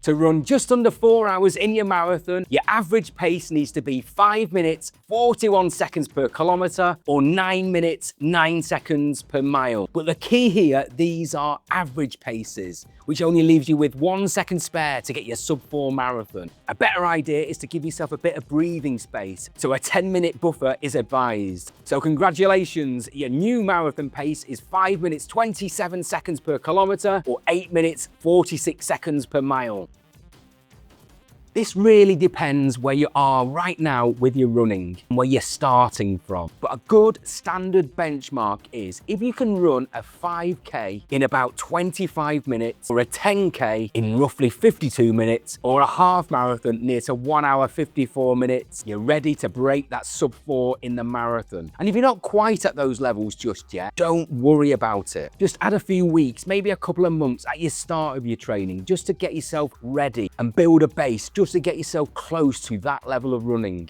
To run just under 4 hours in your marathon, your average pace needs to be 5 minutes, 41 seconds per kilometre, or 9 minutes, 9 seconds per mile. But the key here, these are average paces, which only leaves you with 1 second spare to get your sub-4 marathon. A better idea is to give yourself a bit of breathing space, so a 10-minute buffer is advised. So congratulations, your new marathon pace is 5 minutes, 27 seconds per kilometre, or 8 minutes, 46 seconds per mile. This really depends where you are right now with your running and where you're starting from. But a good standard benchmark is if you can run a 5K in about 25 minutes or a 10K in roughly 52 minutes or a half marathon near to 1 hour 54 minutes, you're ready to break that sub-4 in the marathon. And if you're not quite at those levels just yet, don't worry about it. Just add a few weeks, maybe a couple of months at your start of your training just to get yourself ready and build a base just to get yourself close to that level of running.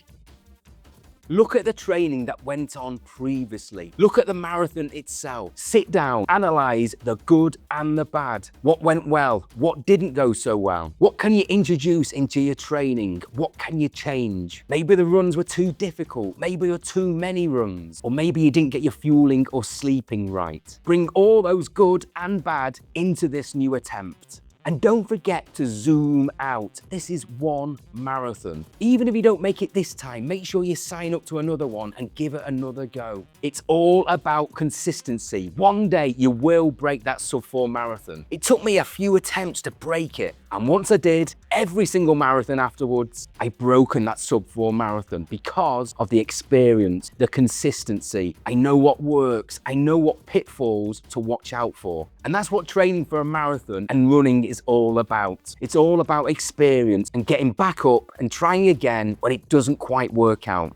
Look at the training that went on previously. Look at the marathon itself. Sit down, analyze the good and the bad. What went well? What didn't go so well? What can you introduce into your training? What can you change? Maybe the runs were too difficult. Maybe there were too many runs. Or maybe you didn't get your fueling or sleeping right. Bring all those good and bad into this new attempt. And don't forget to zoom out. This is one marathon. Even if you don't make it this time, make sure you sign up to another one and give it another go. It's all about consistency. One day you will break that sub-4 marathon. It took me a few attempts to break it. And once I did, every single marathon afterwards, I've broken that sub-4 marathon because of the experience, the consistency. I know what works. I know what pitfalls to watch out for. And that's what training for a marathon and running is all about. It's all about experience and getting back up and trying again when it doesn't quite work out.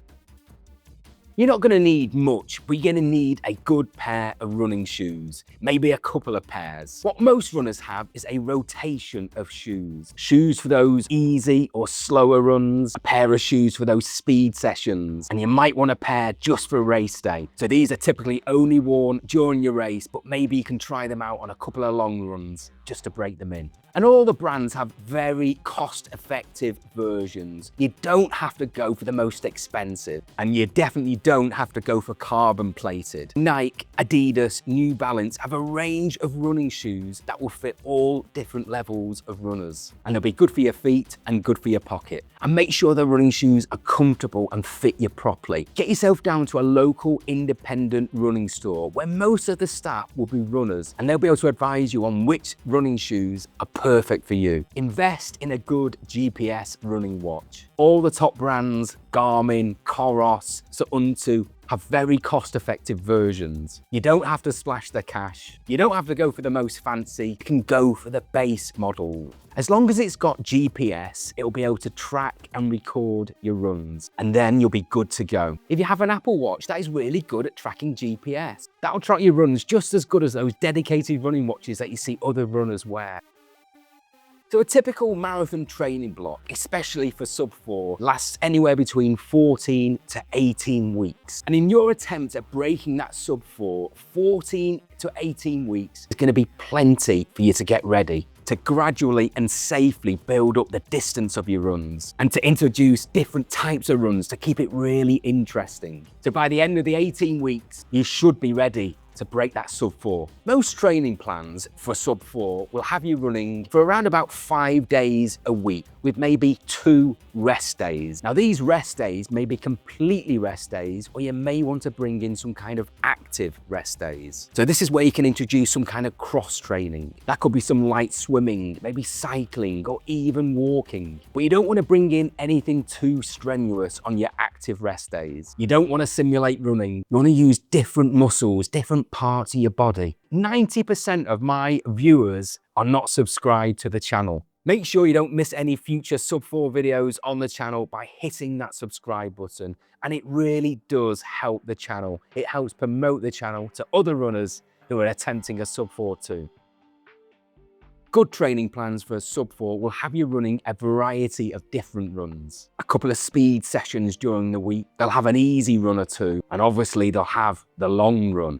You're not going to need much, but you're going to need a good pair of running shoes, maybe a couple of pairs. What most runners have is a rotation of shoes. Shoes for those easy or slower runs, a pair of shoes for those speed sessions, and you might want a pair just for race day. So these are typically only worn during your race, but maybe you can try them out on a couple of long runs just to break them in. And all the brands have very cost-effective versions. You don't have to go for the most expensive, and you definitely don't have to go for carbon plated. Nike, Adidas, New Balance have a range of running shoes that will fit all different levels of runners. And they'll be good for your feet and good for your pocket. And make sure the running shoes are comfortable and fit you properly. Get yourself down to a local independent running store where most of the staff will be runners, and they'll be able to advise you on which running shoes are perfect for you. Invest in a good GPS running watch. All the top brands, Garmin, Coros, Suunto, have very cost-effective versions. You don't have to splash the cash. You don't have to go for the most fancy. You can go for the base model. As long as it's got GPS, it'll be able to track and record your runs, and then you'll be good to go. If you have an Apple Watch, that is really good at tracking GPS. That'll track your runs just as good as those dedicated running watches that you see other runners wear. So a typical marathon training block, especially for sub-4, lasts anywhere between 14 to 18 weeks. And in your attempt at breaking that sub-4, 14 to 18 weeks is going to be plenty for you to get ready, to gradually and safely build up the distance of your runs, and to introduce different types of runs to keep it really interesting. So by the end of the 18 weeks, you should be ready to break that sub-4. Most training plans for sub-4 will have you running for around about 5 days a week with maybe 2 rest days. Now these rest days may be completely rest days, or you may want to bring in some kind of active rest days. So this is where you can introduce some kind of cross training. That could be some light swimming, maybe cycling, or even walking. But you don't want to bring in anything too strenuous on your active rest days. You don't want to simulate running. You want to use different muscles, different parts of your body. 90% of my viewers are not subscribed to the channel. Make sure you don't miss any future sub-4 videos on the channel by hitting that subscribe button. And it really does help the channel. It helps promote the channel to other runners who are attempting a sub-4 too. Good training plans for a sub-4 will have you running a variety of different runs. A couple of speed sessions during the week. They'll have an easy run or two, and obviously they'll have the long run.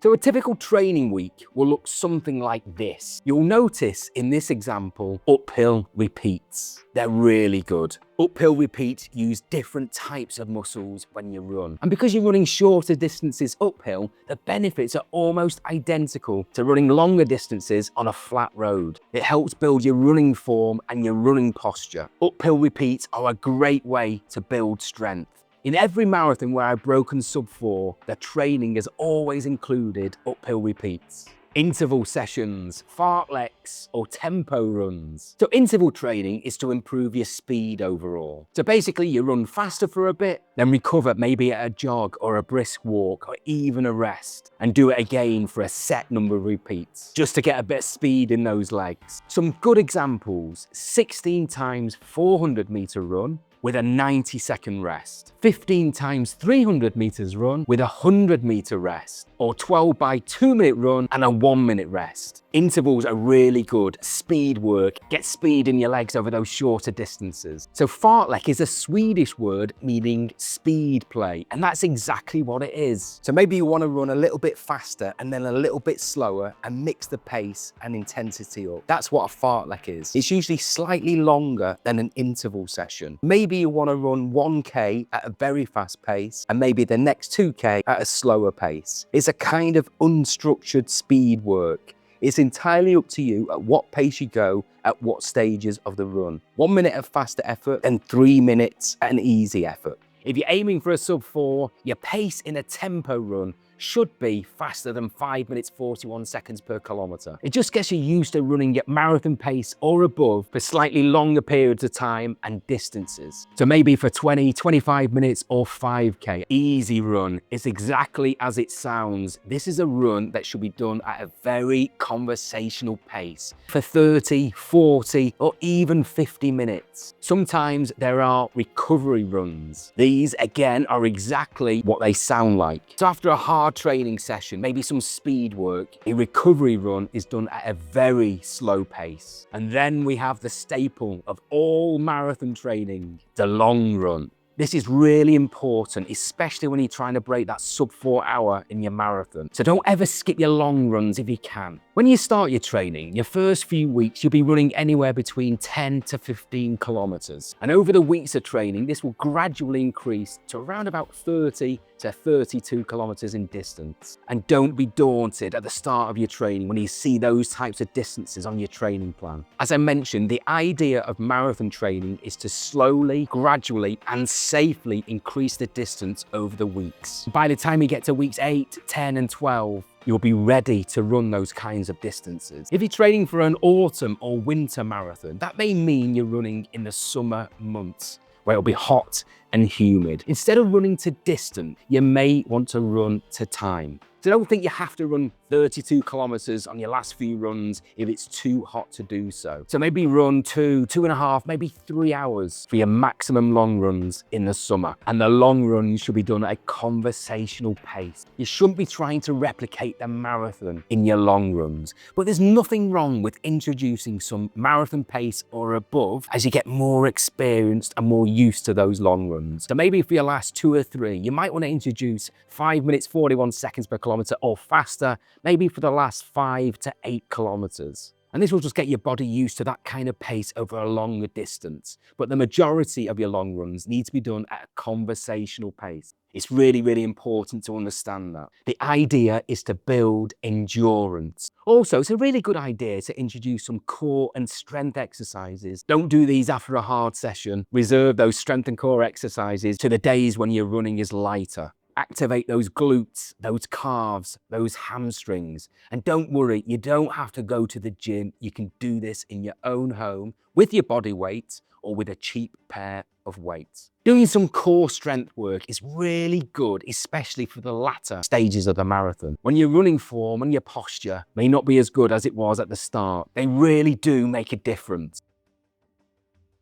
So a typical training week will look something like this. You'll notice in this example, uphill repeats. They're really good. Uphill repeats use different types of muscles when you run. And because you're running shorter distances uphill, the benefits are almost identical to running longer distances on a flat road. It helps build your running form and your running posture. Uphill repeats are a great way to build strength. In every marathon where I've broken sub 4, the training has always included uphill repeats. Interval sessions, fartleks, or tempo runs. So interval training is to improve your speed overall. So basically you run faster for a bit, then recover maybe at a jog or a brisk walk or even a rest, and do it again for a set number of repeats, just to get a bit of speed in those legs. Some good examples: 16 times 400 meter run with a 90-second rest, 15 times 300 meters run with a 100-meter rest, or 12 by 2-minute run and a 1-minute rest. Intervals are really good speed work. Get speed in your legs over those shorter distances. So fartlek is a Swedish word meaning speed play, and that's exactly what it is. So maybe you want to run a little bit faster and then a little bit slower and mix the pace and intensity up. That's what a fartlek is. It's usually slightly longer than an interval session. Maybe you want to run 1K at a very fast pace and maybe the next 2K at a slower pace. It's a kind of unstructured speed work. It's entirely up to you at what pace you go at what stages of the run. 1 minute of faster effort and 3 minutes at an easy effort. If you're aiming for a sub 4, your pace in a tempo run should be faster than 5 minutes 41 seconds per kilometer. It just gets you used to running at marathon pace or above for slightly longer periods of time and distances. So maybe for 20, 25 minutes or 5K, easy run is exactly as it sounds. This is a run that should be done at a very conversational pace for 30, 40 or even 50 minutes. Sometimes there are recovery runs. These again are exactly what they sound like. So after a hard training session, maybe some speed work, a recovery run is done at a very slow pace. And then we have the staple of all marathon training, the long run. This is really important, especially when you're trying to break that sub 4 hour in your marathon. So don't ever skip your long runs if you can. When you start your training, your first few weeks, you'll be running anywhere between 10 to 15 kilometers. And over the weeks of training, this will gradually increase to around about 30 to 32 kilometers in distance. And don't be daunted at the start of your training when you see those types of distances on your training plan. As I mentioned, the idea of marathon training is to slowly, gradually, and safely increase the distance over the weeks. By the time you get to weeks 8, 10, and 12, you'll be ready to run those kinds of distances. If you're training for an autumn or winter marathon, that may mean you're running in the summer months, where it'll be hot and humid. Instead of running to distance, you may want to run to time. So don't think you have to run 32 kilometers on your last few runs if it's too hot to do so. So maybe run 2.5, maybe 3 hours for your maximum long runs in the summer. And the long runs should be done at a conversational pace. You shouldn't be trying to replicate the marathon in your long runs. But there's nothing wrong with introducing some marathon pace or above as you get more experienced and more used to those long runs. So maybe for your last 2 or 3, you might want to introduce 5 minutes 41 seconds per kilometer or faster, maybe for the last 5 to 8 kilometers. And this will just get your body used to that kind of pace over a longer distance. But the majority of your long runs need to be done at a conversational pace. It's really, really important to understand that. The idea is to build endurance. Also, it's a really good idea to introduce some core and strength exercises. Don't do these after a hard session. Reserve those strength and core exercises to the days when your running is lighter. Activate those glutes, those calves, those hamstrings. And don't worry, you don't have to go to the gym. You can do this in your own home with your body weight or with a cheap pair of weights. Doing some core strength work is really good, especially for the latter stages of the marathon. When your running form and your posture may not be as good as it was at the start, they really do make a difference.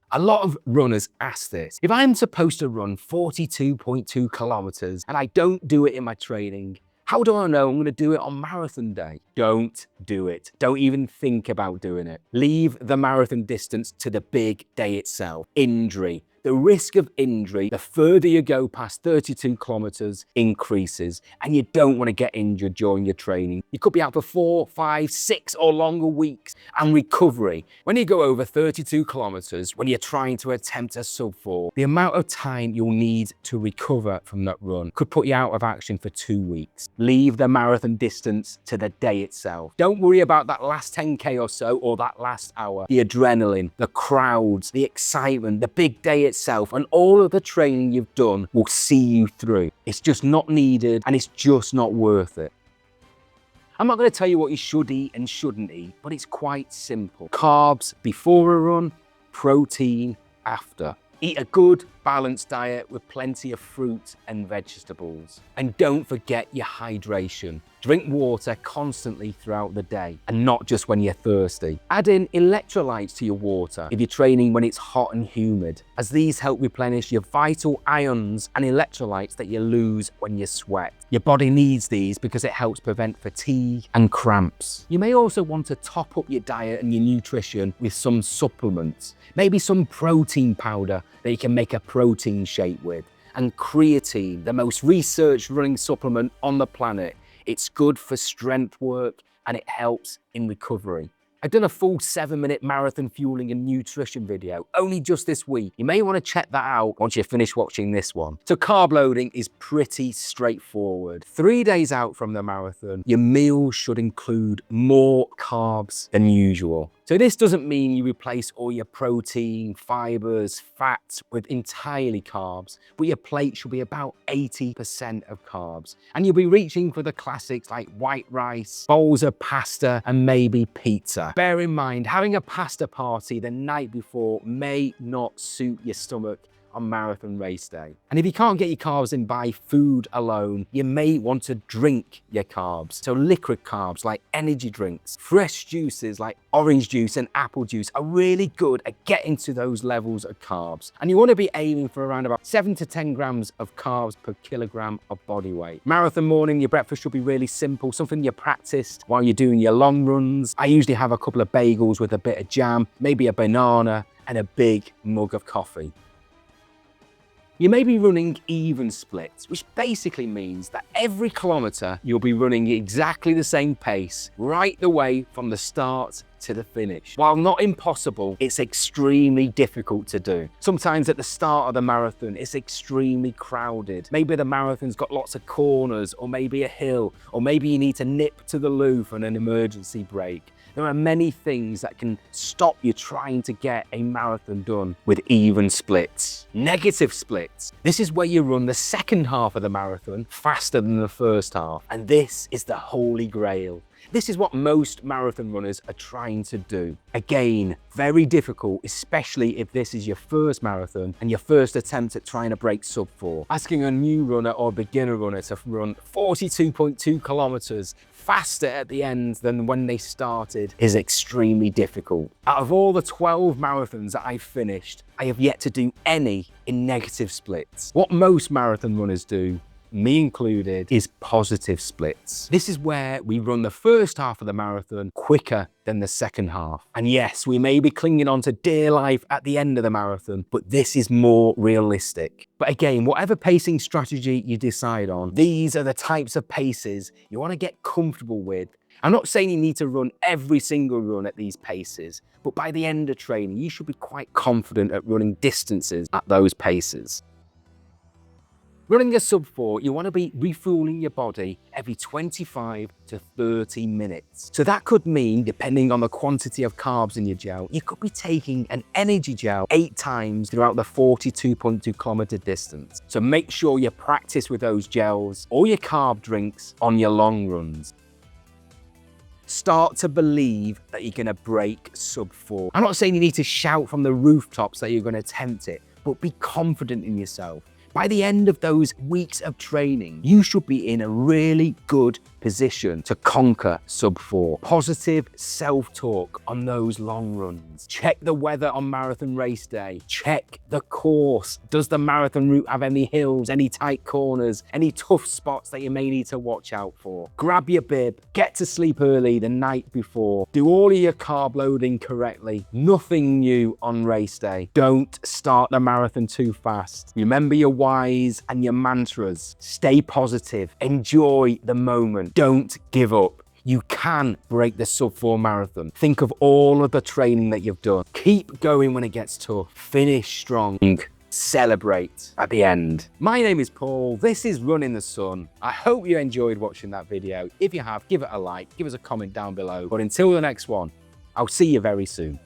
A lot of runners ask this: if I'm supposed to run 42.2 kilometers and I don't do it in my training, how do I know I'm going to do it on marathon day? Don't do it. Don't even think about doing it. Leave the marathon distance to the big day itself. Injury, the risk of injury, the further you go past 32 kilometers, increases. And you don't want to get injured during your training. You could be out for 4, 5, 6 or longer weeks. And recovery. When you go over 32 kilometers, when you're trying to attempt a sub 4, the amount of time you'll need to recover from that run could put you out of action for 2 weeks. Leave the marathon distance to the day itself. Don't worry about that last 10K or so, or that last hour. The adrenaline, the crowds, the excitement, the big day itself, and all of the training you've done will see you through. It's just not needed, and it's just not worth it. I'm not going to tell you what you should eat and shouldn't eat, but it's quite simple. Carbs before a run, protein after. Eat a good, balanced diet with plenty of fruit and vegetables. And don't forget your hydration. Drink water constantly throughout the day, and not just when you're thirsty. Add in electrolytes to your water if you're training when it's hot and humid, as these help replenish your vital ions and electrolytes that you lose when you sweat. Your body needs these because it helps prevent fatigue and cramps. You may also want to top up your diet and your nutrition with some supplements, maybe some protein powder that you can make a protein shake with, and creatine, the most researched running supplement on the planet. It's good for strength work and it helps in recovery. I've done a full 7-minute marathon fueling and nutrition video only just this week. You may want to check that out once you finish watching this one. So carb loading is pretty straightforward. 3 days out from the marathon, your meals should include more carbs than usual. So this doesn't mean you replace all your protein, fibers, fats with entirely carbs, but your plate should be about 80% of carbs. And you'll be reaching for the classics like white rice, bowls of pasta, and maybe pizza. Bear in mind, having a pasta party the night before may not suit your stomach on marathon race day. And if you can't get your carbs in by food alone, you may want to drink your carbs. So liquid carbs like energy drinks, fresh juices like orange juice and apple juice are really good at getting to those levels of carbs. And you want to be aiming for around about 7 to 10 grams of carbs per kilogram of body weight. Marathon morning, your breakfast should be really simple, something you practiced while you're doing your long runs. I usually have a couple of bagels with a bit of jam, maybe a banana, and a big mug of coffee. You may be running even splits, which basically means that every kilometer you'll be running exactly the same pace right the way from the start to the finish. While not impossible, it's extremely difficult to do. Sometimes at the start of the marathon, it's extremely crowded. Maybe the marathon's got lots of corners, or maybe a hill, or maybe you need to nip to the loo for an emergency break. There are many things that can stop you trying to get a marathon done with even splits. Negative splits. This is where you run the second half of the marathon faster than the first half. And this is the holy grail. This is what most marathon runners are trying to do. Again, very difficult, especially if this is your first marathon and your first attempt at trying to break sub 4. Asking a new runner or beginner runner to run 42.2 kilometers faster at the end than when they started is extremely difficult. Out of all the 12 marathons that I've finished, I have yet to do any in negative splits. What most marathon runners do, me included, is positive splits. This is where we run the first half of the marathon quicker than the second half. And yes, we may be clinging on to dear life at the end of the marathon, but this is more realistic. But again, whatever pacing strategy you decide on, these are the types of paces you want to get comfortable with. I'm not saying you need to run every single run at these paces, but by the end of training, you should be quite confident at running distances at those paces. Running a sub 4, you want to be refueling your body every 25 to 30 minutes. So that could mean, depending on the quantity of carbs in your gel, you could be taking an energy gel 8 times throughout the 42.2 kilometer distance. So make sure you practice with those gels or your carb drinks on your long runs. Start to believe that you're going to break sub 4. I'm not saying you need to shout from the rooftops that you're going to attempt it, but be confident in yourself. By the end of those weeks of training, you should be in a really good position to conquer sub 4. Positive self-talk on those long runs. Check the weather on marathon race day. Check the course. Does the marathon route have any hills, any tight corners, any tough spots that you may need to watch out for? Grab your bib, get to sleep early the night before, do all of your carb loading correctly. Nothing new on race day. Don't start the marathon too fast. Remember your whys and your mantras. Stay positive. Enjoy the moment. Don't give up. You can break the sub 4 marathon. Think of all of the training that you've done. Keep going when it gets tough. Finish strong. Celebrate at the end. My name is Paul. This is Run in the Sun. I hope you enjoyed watching that video. If you have, give it a like, give us a comment down below. But until the next one, I'll see you very soon.